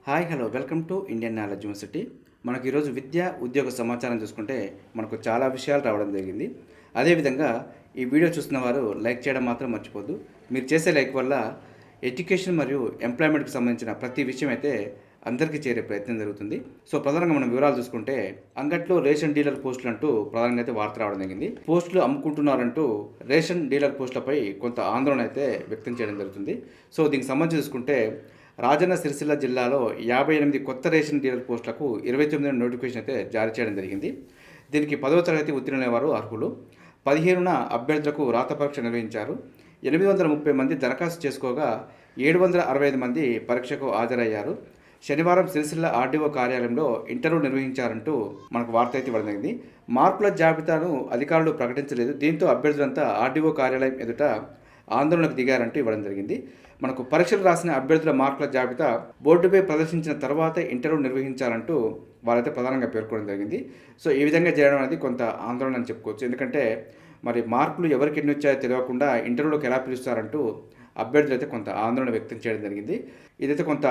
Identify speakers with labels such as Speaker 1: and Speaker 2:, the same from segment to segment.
Speaker 1: Hi hello welcome to Indian knowledge university. మనకు ఈరోజు విద్య ఉద్యోగ సమాచారం చూసుకుంటే మనకు చాలా విషయాలు రావడం జరిగింది. అదేవిధంగా ఈ వీడియో చూస్తున్న వారు లైక్ చేయడం మాత్రం మర్చిపోద్దు. మీరు చేసే లైక్ వల్ల ఎడ్యుకేషన్ మరియు ఎంప్లాయ్మెంట్కి సంబంధించిన ప్రతి విషయం అయితే అందరికీ చేరే ప్రయత్నం జరుగుతుంది. సో ప్రధానంగా మనం వివరాలు చూసుకుంటే అంగట్లో రేషన్ డీలర్ పోస్టులు అంటూ ప్రధానంగా అయితే వార్త రావడం జరిగింది. పోస్టులు అమ్ముకుంటున్నారంటూ రేషన్ డీలర్ పోస్టులపై కొంత ఆందోళన అయితే వ్యక్తం చేయడం జరుగుతుంది. సో దీనికి సంబంధించి చూసుకుంటే రాజన్న సిరిసిల్ల జిల్లాలో 58 కొత్త రేషన్ డీలర్ పోస్టులకు 29 నోటిఫికేషన్ అయితే జారీ చేయడం జరిగింది. దీనికి 10వ తరగతి ఉత్తీర్ణులైన వారు అర్హులు. 15న అభ్యర్థులకు రాత పరీక్ష నిర్వహించారు. 830 మంది దరఖాస్తు చేసుకోగా 765 మంది పరీక్షకు హాజరయ్యారు. శనివారం సిరిసిల్ల ఆర్డీఓ కార్యాలయంలో ఇంటర్వ్యూ నిర్వహించారంటూ మనకు వార్త అయితే ఇవ్వడం జరిగింది. మార్కుల జాబితాను అధికారులు ప్రకటించలేదు. దీంతో అభ్యర్థులంతా ఆర్డీఓ కార్యాలయం ఎదుట ఆందోళనకు దిగారంటూ ఇవ్వడం జరిగింది. మనకు పరీక్షలు రాసిన అభ్యర్థుల మార్కుల జాబితా బోర్డుపై ప్రదర్శించిన తర్వాత ఇంటర్వ్యూ నిర్వహించాలంటూ వాళ్ళైతే ప్రధానంగా పేర్కొనడం జరిగింది. సో ఈ విధంగా చేయడం అనేది కొంత ఆందోళన అని చెప్పుకోవచ్చు. ఎందుకంటే మరి మార్కులు ఎవరికి ఎన్ని వచ్చాయో తెలియకుండా ఇంటర్వ్యూలోకి ఎలా పిలుస్తారంటూ అభ్యర్థులు అయితే కొంత ఆందోళన వ్యక్తం చేయడం జరిగింది. ఇదైతే కొంత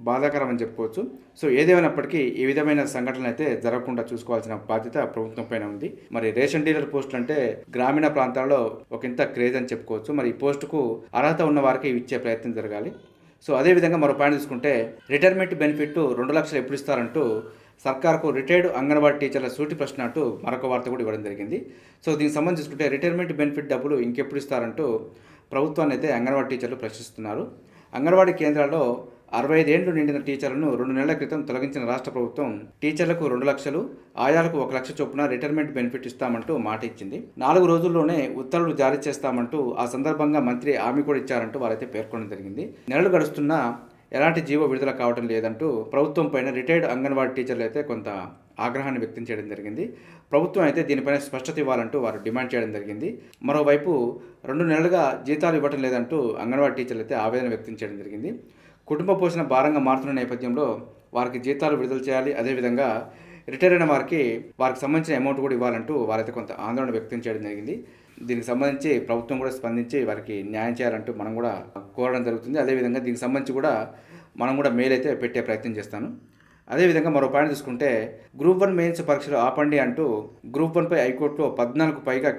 Speaker 1: బాధాకరం అని చెప్పుకోవచ్చు. సో ఏదేమైనప్పటికీ ఈ విధమైన సంఘటనలు అయితే జరగకుండా చూసుకోవాల్సిన బాధ్యత ప్రభుత్వం పైన ఉంది. మరి రేషన్ డీలర్ పోస్టులు అంటే గ్రామీణ ప్రాంతాల్లో ఒక ఇంత క్రేజ్ అని చెప్పుకోవచ్చు. మరి ఈ పోస్టుకు అర్హత ఉన్న వారికి ఇచ్చే ప్రయత్నం జరగాలి. సో అదేవిధంగా మరో పాయింట్ చూసుకుంటే రిటైర్మెంట్ బెనిఫిట్ 2 లక్షలు ఎప్పుడు ఇస్తారంటూ సర్కార్కు రిటైర్డ్ అంగన్వాడీ టీచర్ల సూటి ప్రశ్న అంటూ మరొక వార్త కూడా ఇవ్వడం జరిగింది. సో దీనికి సంబంధించి చూసుకుంటే రిటైర్మెంట్ బెనిఫిట్ డబ్బులు ఇంకెప్పుడు ఇస్తారంటూ ప్రభుత్వాన్ని అయితే అంగన్వాడీ టీచర్లు ప్రశ్నిస్తున్నారు. అంగన్వాడీ కేంద్రాల్లో 65 ఏళ్లు నిండిన టీచర్లను 2 నెలల క్రితం తొలగించిన రాష్ట్ర ప్రభుత్వం టీచర్లకు 2 లక్షలు, ఆయాలకు 1 లక్ష చొప్పున రిటైర్మెంట్ బెనిఫిట్ ఇస్తామంటూ మాట ఇచ్చింది. 4 రోజుల్లోనే ఉత్తర్వులు జారీ చేస్తామంటూ ఆ సందర్భంగా మంత్రి హామీ కూడా ఇచ్చారంటూ వారైతే పేర్కొనడం జరిగింది. నెలలు గడుస్తున్నా ఎలాంటి జీవో విడుదల కావడం లేదంటూ ప్రభుత్వం పైన రిటైర్డ్ అంగన్వాడీ టీచర్లు అయితే కొంత ఆగ్రహాన్ని వ్యక్తం చేయడం జరిగింది. ప్రభుత్వం అయితే దీనిపైన స్పష్టత ఇవ్వాలంటూ వారు డిమాండ్ చేయడం జరిగింది. మరోవైపు 2 నెలలుగా జీతాలు ఇవ్వడం లేదంటూ అంగన్వాడీ టీచర్లు అయితే ఆవేదన వ్యక్తం చేయడం జరిగింది. కుటుంబ పోషణ భారంగా మారుతున్న నేపథ్యంలో వారికి జీతాలు విడుదల చేయాలి. అదేవిధంగా రిటైర్ అయిన వారికి సంబంధించిన అమౌంట్ కూడా ఇవ్వాలంటూ వారైతే కొంత ఆందోళన వ్యక్తం చేయడం జరిగింది. దీనికి సంబంధించి ప్రభుత్వం కూడా స్పందించి వారికి న్యాయం చేయాలంటూ మనం కూడా కోరడం జరుగుతుంది. అదేవిధంగా దీనికి సంబంధించి కూడా మనం కూడా మెయిల్ అయితే పెట్టే ప్రయత్నం చేస్తాను. అదేవిధంగా మరో పాయింట్ చూసుకుంటే గ్రూప్ 1 మెయిన్స్ పరీక్షలు ఆపండి అంటూ గ్రూప్ 1పై హైకోర్టులో 14కు పైగా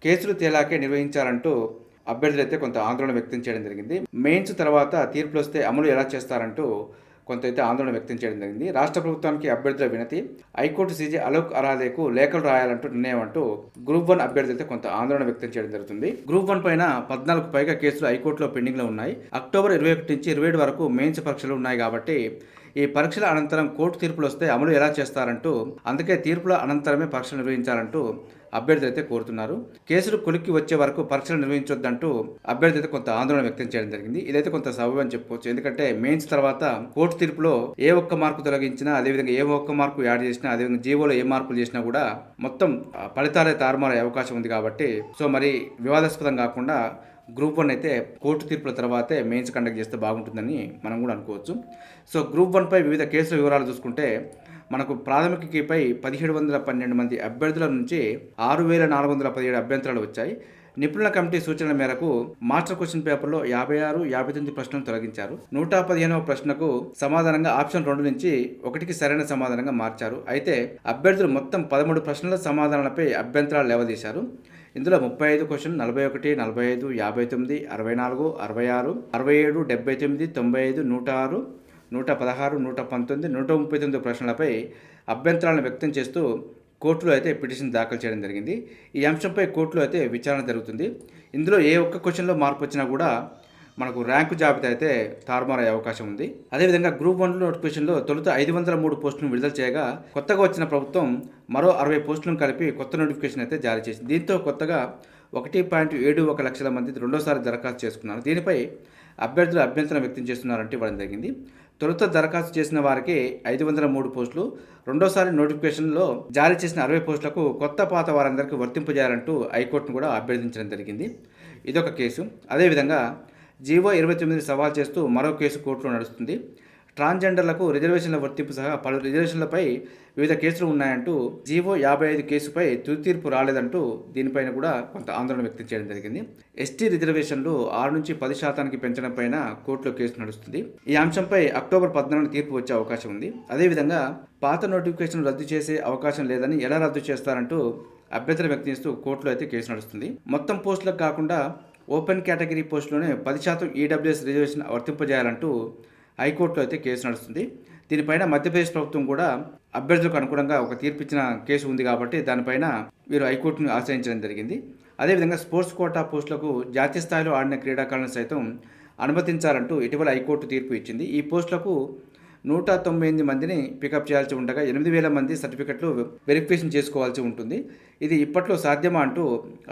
Speaker 1: కేసులు తేలాకే నిర్వహించాలంటూ అభ్యర్థులు అయితే కొంత ఆందోళన వ్యక్తం చేయడం జరిగింది. మెయిన్స్ తర్వాత తీర్పులు వస్తే అమలు ఎలా చేస్తారంటూ కొంత అయితే ఆందోళన వ్యక్తం చేయడం జరిగింది. రాష్ట్ర ప్రభుత్వానికి అభ్యర్థుల వినతి, హైకోర్టు సీజీ అలోక్ అరాధేకు లేఖలు రాయాలంటూ నిర్ణయం అంటూ గ్రూప్ 1 అభ్యర్థులు అయితే కొంత ఆందోళన వ్యక్తం చేయడం జరుగుతుంది. గ్రూప్ 1 పైన 14కు పైగా కేసులు హైకోర్టులో పెండింగ్లో ఉన్నాయి. అక్టోబర్ 21 నుంచి 27 వరకు మెయిన్స్ పరీక్షలు ఉన్నాయి కాబట్టి ఈ పరీక్షల అనంతరం కోర్టు తీర్పులు వస్తే అమలు ఎలా చేస్తారంటూ, అందుకే తీర్పుల అనంతరమే పరీక్షలు నిర్వహించాలంటూ అభ్యర్థులు అయితే కోరుతున్నారు. కేసులు కొలిక్కి వచ్చే వరకు పరీక్షలు నిర్వహించొద్దంటూ అభ్యర్థి అయితే కొంత ఆందోళన వ్యక్తం చేయడం జరిగింది. ఇదైతే కొంత సబబు అని చెప్పుకోవచ్చు. ఎందుకంటే మెయిన్స్ తర్వాత కోర్టు తీర్పులో ఏ ఒక్క మార్కు తొలగించినా, అదేవిధంగా ఏ ఒక్క మార్కు యాడ్ చేసినా, అదేవిధంగా జీవోలో ఏ మార్పులు చేసినా కూడా మొత్తం ఫలితాలే తారుమారే అవకాశం ఉంది కాబట్టి సో మరి వివాదాస్పదం కాకుండా గ్రూప్ 1 అయితే కోర్టు తీర్పుల తర్వాతే మెయిన్స్ కండక్ట్ చేస్తే బాగుంటుందని మనం కూడా అనుకోవచ్చు. సో గ్రూప్ 1పై వివిధ కేసుల వివరాలు చూసుకుంటే మనకు ప్రాథమిక కీపై 1712 మంది అభ్యర్థుల నుంచి 6417 అభ్యంతరాలు వచ్చాయి. నిపుణుల కమిటీ సూచనల మేరకు మాస్టర్ క్వశ్చన్ పేపర్లో 56, 59 ప్రశ్నలు తొలగించారు. 115వ ప్రశ్నకు సమాధానంగా ఆప్షన్ 2 నుంచి 1కి సరైన సమాధానంగా మార్చారు. అయితే అభ్యర్థులు మొత్తం 13 ప్రశ్నల సమాధానాలపై అభ్యంతరాలు లేవదీశారు. ఇందులో 35 క్వశ్చన్, 41, 45, 59, 64, 66, 67, 79, 95, 106, 116, 119, 139 ప్రశ్నలపై అభ్యంతరాలను వ్యక్తం చేస్తూ కోర్టులో అయితే పిటిషన్ దాఖలు చేయడం జరిగింది. ఈ అంశంపై కోర్టులో అయితే విచారణ జరుగుతుంది. ఇందులో ఏ ఒక్క క్వశ్చన్లో మార్పు వచ్చినా కూడా మనకు ర్యాంకు జాబితా అయితే తారుమారయ్యే అవకాశం ఉంది. అదేవిధంగా గ్రూప్ 1 నోటిఫికేషన్లో తొలుత 503 పోస్టులను విడుదల చేయగా కొత్తగా వచ్చిన ప్రభుత్వం మరో 60 పోస్టులను కలిపి కొత్త నోటిఫికేషన్ అయితే జారీ చేసింది. దీంతో కొత్తగా 1.71 లక్షల మంది రెండోసారి దరఖాస్తు చేసుకున్నారు. దీనిపై అభ్యర్థులు అభ్యంతరం వ్యక్తం చేస్తున్నారంటే ఇవ్వడం జరిగింది. తొలుత దరఖాస్తు చేసిన వారికి 503 పోస్టులు, రెండోసారి నోటిఫికేషన్లో జారీ చేసిన 60 పోస్టులకు కొత్త పాత వారందరికీ వర్తింపజేయాలంటూ హైకోర్టును కూడా అభ్యర్థించడం జరిగింది. ఇదొక కేసు. అదేవిధంగా జీవో 29 సవాల్ చేస్తూ మరో కేసు కోర్టులో నడుస్తుంది. ట్రాన్స్జెండర్లకు రిజర్వేషన్ల వర్తింపు సహా పలు రిజర్వేషన్లపై వివిధ కేసులు ఉన్నాయంటూ జీవో 55 కేసుపై తుది తీర్పు రాలేదంటూ దీనిపైన కూడా కొంత ఆందోళన వ్యక్తం చేయడం జరిగింది. ఎస్టీ రిజర్వేషన్లు 6 నుంచి 10% పెంచడం పైన కోర్టులో కేసు నడుస్తుంది. ఈ అంశంపై అక్టోబర్ 14 తీర్పు వచ్చే అవకాశం ఉంది. అదేవిధంగా పాత నోటిఫికేషన్ రద్దు చేసే అవకాశం లేదని ఎలా రద్దు చేస్తారంటూ అభ్యంతరం వ్యక్తం చేస్తూ కోర్టులో అయితే కేసు నడుస్తుంది. మొత్తం పోస్టులకు కాకుండా ఓపెన్ కేటగిరీ పోస్టులోనే 10% ఈడబ్ల్యూఎస్ రిజర్వేషన్ వర్తింపజేయాలంటూ హైకోర్టులో అయితే కేసు నడుస్తుంది. దీనిపైన మధ్యప్రదేశ్ ప్రభుత్వం కూడా అభ్యర్థులకు అనుగుణంగా ఒక తీర్పు ఇచ్చిన కేసు ఉంది కాబట్టి దానిపైన వీరు హైకోర్టును ఆశ్రయించడం జరిగింది. అదేవిధంగా స్పోర్ట్స్ కోటా పోస్టులకు జాతీయ స్థాయిలో ఆడిన క్రీడాకారులను సైతం అనుమతించాలంటూ ఇటీవల హైకోర్టు తీర్పు ఇచ్చింది. ఈ పోస్టులకు 198 మందిని పికప్ చేయాల్సి ఉండగా 8,000 మంది సర్టిఫికెట్లు వెరిఫికేషన్ చేసుకోవాల్సి ఉంటుంది. ఇది ఇప్పట్లో సాధ్యమా అంటూ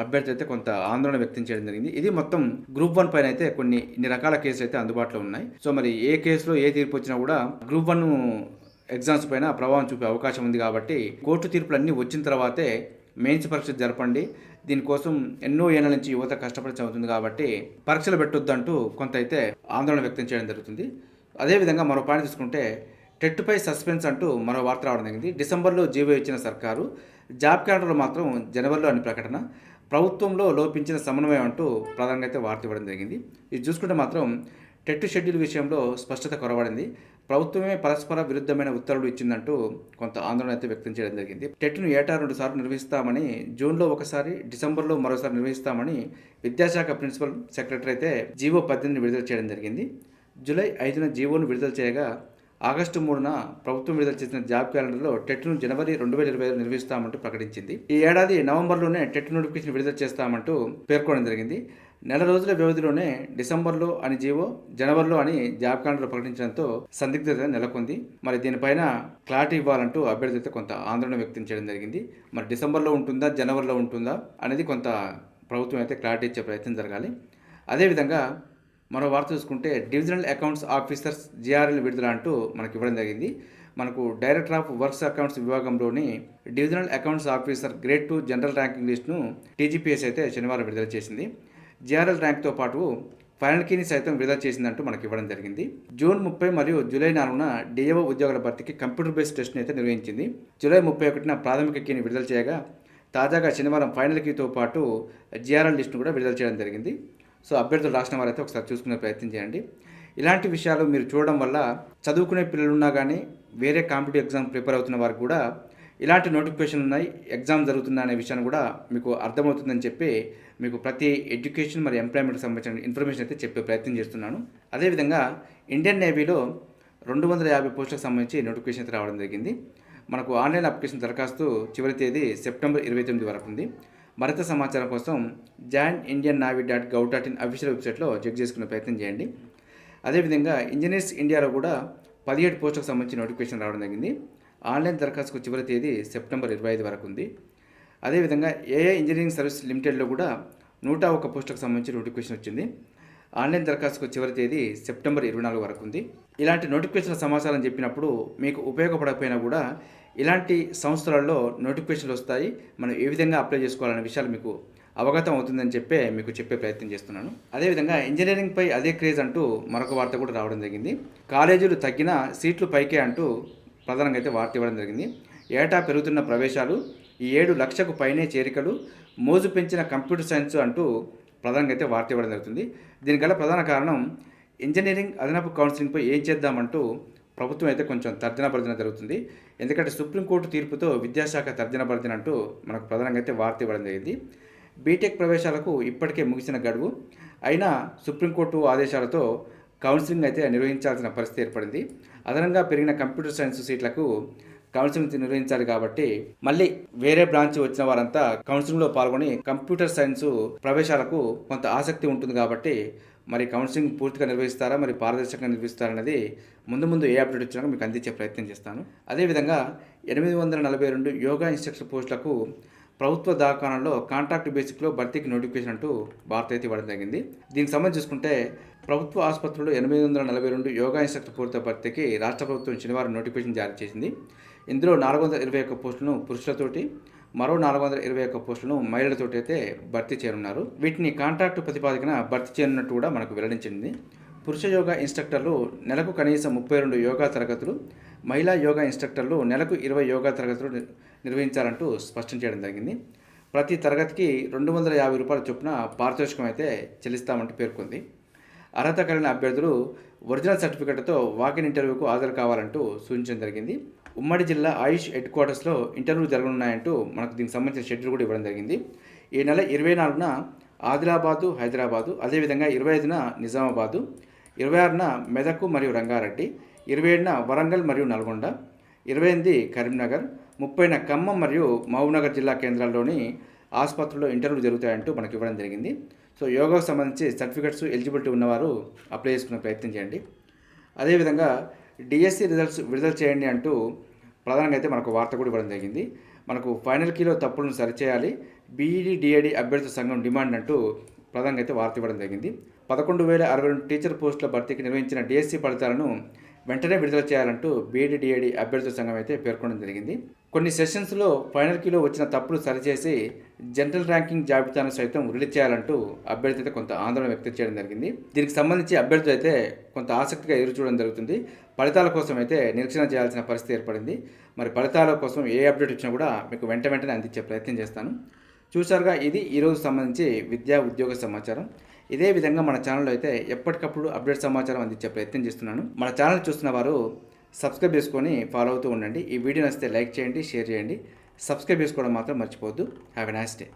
Speaker 1: అభ్యర్థి అయితే కొంత ఆందోళన వ్యక్తం చేయడం జరిగింది. ఇది మొత్తం గ్రూప్ 1 పైన అయితే ఇన్ని రకాల కేసులు అయితే అందుబాటులో ఉన్నాయి. సో మరి ఏ కేసులో ఏ తీర్పు వచ్చినా కూడా గ్రూప్ 1 ఎగ్జామ్స్ పైన ప్రభావం చూపే అవకాశం ఉంది కాబట్టి కోర్టు తీర్పులు అన్నీ వచ్చిన తర్వాతే మెయిన్స్ పరీక్ష జరపండి. దీనికోసం ఎన్నో ఏళ్ల నుంచి యువత కష్టపడి చదువుతుంది కాబట్టి పరీక్షలు పెట్టొద్దంటూ కొంత అయితే ఆందోళన వ్యక్తం చేయడం జరుగుతుంది. అదేవిధంగా మరో పాయింట్ తీసుకుంటే టెట్పై సస్పెన్స్ అంటూ మరో వార్త రావడం జరిగింది. డిసెంబర్లో జీవో ఇచ్చిన సర్కారు జాబ్ క్యాలెండర్లో మాత్రం జనవరిలో అని ప్రకటన, ప్రభుత్వంలో లోపించిన సమన్వయం అంటూ ప్రధానంగా అయితే వార్త ఇవ్వడం జరిగింది. ఇది చూసుకుంటే మాత్రం టెట్ షెడ్యూల్ విషయంలో స్పష్టత కొరవడింది. ప్రభుత్వమే పరస్పర విరుద్ధమైన ఉత్తర్వులు ఇచ్చిందంటూ కొంత ఆందోళన అయితే వ్యక్తం చేయడం జరిగింది. టెట్ను ఏటా 2 సార్లు నిర్వహిస్తామని, జూన్లో ఒకసారి, డిసెంబర్లో మరోసారి నిర్వహిస్తామని విద్యాశాఖ ప్రిన్సిపల్ సెక్రటరీ అయితే జీవో 18 విడుదల చేయడం జరిగింది. జూలై 5న జీవోను విడుదల చేయగా ఆగస్టు 3న ప్రభుత్వం విడుదల చేసిన జాబ్ క్యాలెండర్లో టెట్ను జనవరి 2025 నిర్వహిస్తామంటూ ప్రకటించింది. ఈ ఏడాది నవంబర్లోనే టెట్ నోటిఫికేషన్ విడుదల చేస్తామంటూ పేర్కొనడం జరిగింది. నెల రోజుల వ్యవధిలోనే డిసెంబర్లో అని జీవో, జనవరిలో అని జాబ్ క్యాలెండర్ ప్రకటించడంతో సందిగ్ధత నెలకొంది. మరి దీనిపైన క్లారిటీ ఇవ్వాలంటూ అభ్యర్థి అయితే కొంత ఆందోళన వ్యక్తం చేయడం జరిగింది. మరి డిసెంబర్లో ఉంటుందా, జనవరిలో ఉంటుందా అనేది కొంత ప్రభుత్వం అయితే క్లారిటీ ఇచ్చే ప్రయత్నం జరగాలి. అదేవిధంగా మరో వార్త చూసుకుంటే డివిజనల్ అకౌంట్స్ ఆఫీసర్స్ జిఆర్ఎల్ విడుదల అంటూ మనకి ఇవ్వడం జరిగింది. మనకు డైరెక్టర్ ఆఫ్ వర్క్స్ అకౌంట్స్ విభాగంలోని divisional accounts officer grade 2 general ranking లిస్టును టీజీపీఎస్ అయితే శనివారం విడుదల చేసింది. జిఆర్ఎల్ ర్యాంక్తో పాటు ఫైనల్ కీని సైతం విడుదల చేసిందంటూ మనకి ఇవ్వడం జరిగింది. జూన్ 30 మరియు జూలై 4న డిఏఓ ఉద్యోగుల భర్తీకి కంప్యూటర్ బేస్డ్ టెస్ట్ని అయితే నిర్వహించింది. జూలై 31న ప్రాథమిక కీని విడుదల చేయగా తాజాగా శనివారం ఫైనల్ కీతో పాటు జిఆర్ఎల్ లిస్టును కూడా విడుదల చేయడం జరిగింది. సో అభ్యర్థులు రాసిన వారైతే ఒకసారి చూసుకునే ప్రయత్నం చేయండి. ఇలాంటి విషయాలు మీరు చూడడం వల్ల చదువుకునే పిల్లలున్నా కానీ వేరే కాంపిటేటివ్ ఎగ్జామ్ ప్రిపేర్ అవుతున్న వారికి కూడా ఇలాంటి నోటిఫికేషన్ ఉన్నాయి, ఎగ్జామ్ జరుగుతున్నా అనే విషయాన్ని కూడా మీకు అర్థమవుతుందని చెప్పి మీకు ప్రతి ఎడ్యుకేషన్ మరియు ఎంప్లాయ్మెంట్కి సంబంధించిన ఇన్ఫర్మేషన్ అయితే చెప్పే ప్రయత్నం చేస్తున్నాను. అదేవిధంగా ఇండియన్ నేవీలో 250 పోస్టులకు సంబంధించి నోటిఫికేషన్ అయితే రావడం జరిగింది. మనకు ఆన్లైన్ అప్లికేషన్ దరఖాస్తు చివరి తేదీ సెప్టెంబర్ 29 వరకు ఉంది. మరింత సమాచారం కోసం joinindiannavy.gov.in అఫీషియల్ వెబ్సైట్లో చెక్ చేసుకునే ప్రయత్నం చేయండి. అదేవిధంగా ఇంజనీర్స్ ఇండియాలో కూడా 17 పోస్టులకు సంబంధించి నోటిఫికేషన్ రావడం జరిగింది. ఆన్లైన్ దరఖాస్తుకు చివరి తేదీ సెప్టెంబర్ 25 వరకు ఉంది. అదేవిధంగా ఏఏ ఇంజనీరింగ్ సర్వీస్ లిమిటెడ్లో కూడా 101 పోస్టులకు సంబంధించి నోటిఫికేషన్ వచ్చింది. ఆన్లైన్ దరఖాస్తుకు చివరి తేదీ సెప్టెంబర్ 24 వరకు ఉంది. ఇలాంటి నోటిఫికేషన్ల సమాచారం చెప్పినప్పుడు మీకు ఉపయోగపడకపోయినా కూడా ఇలాంటి సంస్థలలో నోటిఫికేషన్లు వస్తాయి, మనం ఏ విధంగా అప్లై చేసుకోవాలనే విషయాలు మీకు అవగతం అవుతుందని చెప్పే మీకు చెప్పే ప్రయత్నం చేస్తున్నాను. అదేవిధంగా ఇంజనీరింగ్పై అదే క్రేజ్ అంటూ మరొక వార్త కూడా రావడం జరిగింది. కాలేజీలు తగ్గినా సీట్లు పైకే అంటూ ప్రధానంగా అయితే వార్త ఇవ్వడం జరిగింది. ఏటా పెరుగుతున్న ప్రవేశాలు, ఈ 7 లక్షలకు పైనే చేరికలు, మోజు పెంచిన కంప్యూటర్ సైన్స్ అంటూ ప్రధానంగా అయితే వార్త ఇవ్వడం జరుగుతుంది. దీనికల్ల ప్రధాన కారణం ఇంజనీరింగ్ అదనపు కౌన్సిలింగ్పై ఏం చేద్దామంటూ ప్రభుత్వం అయితే కొంచెం తర్జన భర్జన జరుగుతుంది. ఎందుకంటే సుప్రీంకోర్టు తీర్పుతో విద్యాశాఖ తర్జన భర్జన అంటూ మనకు ప్రధానంగా అయితే వార్త ఇవ్వడం జరిగింది. బీటెక్ ప్రవేశాలకు ఇప్పటికే ముగిసిన గడువు అయినా సుప్రీంకోర్టు ఆదేశాలతో కౌన్సిలింగ్ అయితే నిర్వహించాల్సిన పరిస్థితి ఏర్పడింది. అదనంగా పెరిగిన కంప్యూటర్ సైన్స్ సీట్లకు కౌన్సిలింగ్ నిర్వహించాలి కాబట్టి మళ్ళీ వేరే బ్రాంచ్ వచ్చిన వారంతా కౌన్సిలింగ్లో పాల్గొని కంప్యూటర్ సైన్స్ ప్రవేశాలకు కొంత ఆసక్తి ఉంటుంది కాబట్టి మరి కౌన్సిలింగ్ పూర్తిగా నిర్వహిస్తారా, మరి పారదర్శకంగా నిర్వహిస్తారనేది ముందు ఏ అప్డేట్ వచ్చినా మీకు అందించే ప్రయత్నం చేస్తాను. అదేవిధంగా 842 యోగా ఇన్స్ట్రక్టర్ పోస్టులకు ప్రభుత్వ దవాఖానాల్లో కాంట్రాక్ట్ బేసిక్లో భర్తీకి నోటిఫికేషన్ అంటూ వార్త అయితే ఇవ్వడం జరిగింది. దీనికి సంబంధించి చూసుకుంటే ప్రభుత్వ ఆసుపత్రుల్లో 842 యోగా ఇన్స్ట్రక్టర్ పోస్టుల భర్తీకి రాష్ట్ర ప్రభుత్వం శనివారం నోటిఫికేషన్ జారీ చేసింది. ఇందులో 421 పోస్టులను పురుషులతోటి, మరో 421 పోస్టులను మహిళలతోటి అయితే భర్తీ చేయనున్నారు. వీటిని కాంట్రాక్టు ప్రతిపాదికన భర్తీ చేయనున్నట్టు కూడా మనకు వెల్లడించింది. పురుష యోగా ఇన్స్ట్రక్టర్లు నెలకు కనీసం 32 యోగా తరగతులు, మహిళా యోగా ఇన్స్ట్రక్టర్లు నెలకు 20 యోగా తరగతులు నిర్వహించాలంటూ స్పష్టం చేయడం జరిగింది. ప్రతి తరగతికి రూ. 250 చొప్పున పారితోషికం అయితే చెల్లిస్తామంటూ పేర్కొంది. అర్హత కలిగిన అభ్యర్థులు ఒరిజినల్ సర్టిఫికెట్తో వాకిన్ ఇంటర్వ్యూకు హాజరు కావాలంటూ సూచించడం జరిగింది. ఉమ్మడి జిల్లా ఆయుష్ హెడ్ క్వార్టర్స్లో ఇంటర్వ్యూలు జరగనున్నాయంటూ మనకు దీనికి సంబంధించిన షెడ్యూల్ కూడా ఇవ్వడం జరిగింది. ఈ నెల 24న ఆదిలాబాదు, హైదరాబాదు, అదేవిధంగా 25న నిజామాబాదు, 26న మెదక్ మరియు రంగారెడ్డి, 27న వరంగల్ మరియు నల్గొండ, 28 కరీంనగర్, 30న ఖమ్మం మరియు మహబూబ్నగర్ జిల్లా కేంద్రాల్లోని ఆసుపత్రుల్లో ఇంటర్వ్యూలు జరుగుతాయంటూ మనకి ఇవ్వడం జరిగింది. సో యోగాకు సంబంధించి సర్టిఫికెట్స్ ఎలిజిబిలిటీ ఉన్నవారు అప్లై చేసుకునే ప్రయత్నం చేయండి. అదేవిధంగా డిఎస్సి రిజల్ట్స్ విడుదల చేయండి అంటూ ప్రధానంగా అయితే మనకు వార్త కూడా ఇవ్వడం జరిగింది. మనకు ఫైనల్ కీలో తప్పులను సరిచేయాలి, బీఈడి డిఏడి అభ్యర్థుల సంఘం డిమాండ్ అంటూ ప్రధానంగా అయితే వార్త ఇవ్వడం జరిగింది. 11,062 టీచర్ పోస్టుల భర్తీకి నిర్వహించిన డిఎస్సి ఫలితాలను వెంటనే విడుదల చేయాలంటూ బీఈడి డిఏడి అభ్యర్థుల సంఘం అయితే పేర్కొనడం జరిగింది. కొన్ని సెషన్స్లో ఫైనల్ కీలో వచ్చిన తప్పులు సరిచేసి జనరల్ ర్యాంకింగ్ జాబితాను సైతం రిలీజ్ చేయాలంటూ అభ్యర్థి అయితే కొంత ఆందోళన వ్యక్తం చేయడం జరిగింది. దీనికి సంబంధించి అభ్యర్థులు అయితే కొంత ఆసక్తిగా ఎదురు చూడడం జరుగుతుంది. ఫలితాల కోసం అయితే నిరీక్షణ చేయాల్సిన పరిస్థితి ఏర్పడింది. మరి ఫలితాల కోసం ఏ అప్డేట్ వచ్చినా కూడా మీకు వెంటనే అందించే ప్రయత్నం చేస్తాను. చూసారుగా, ఇది ఈరోజు సంబంధించి విద్యా ఉద్యోగ సమాచారం. ఇదే విధంగా మన ఛానల్లో అయితే ఎప్పటికప్పుడు అప్డేట్ సమాచారం అందించే ప్రయత్నం చేస్తున్నాను. మన ఛానల్ చూస్తున్న వారు సబ్స్క్రైబ్ చేసుకొని ఫాలో అవుతూ ఉండండి. ఈ వీడియో నచ్చితే లైక్ చేయండి, షేర్ చేయండి. సబ్స్క్రైబ్ చేసుకోవడం మాత్రం మర్చిపోవద్దు. Have a nice day.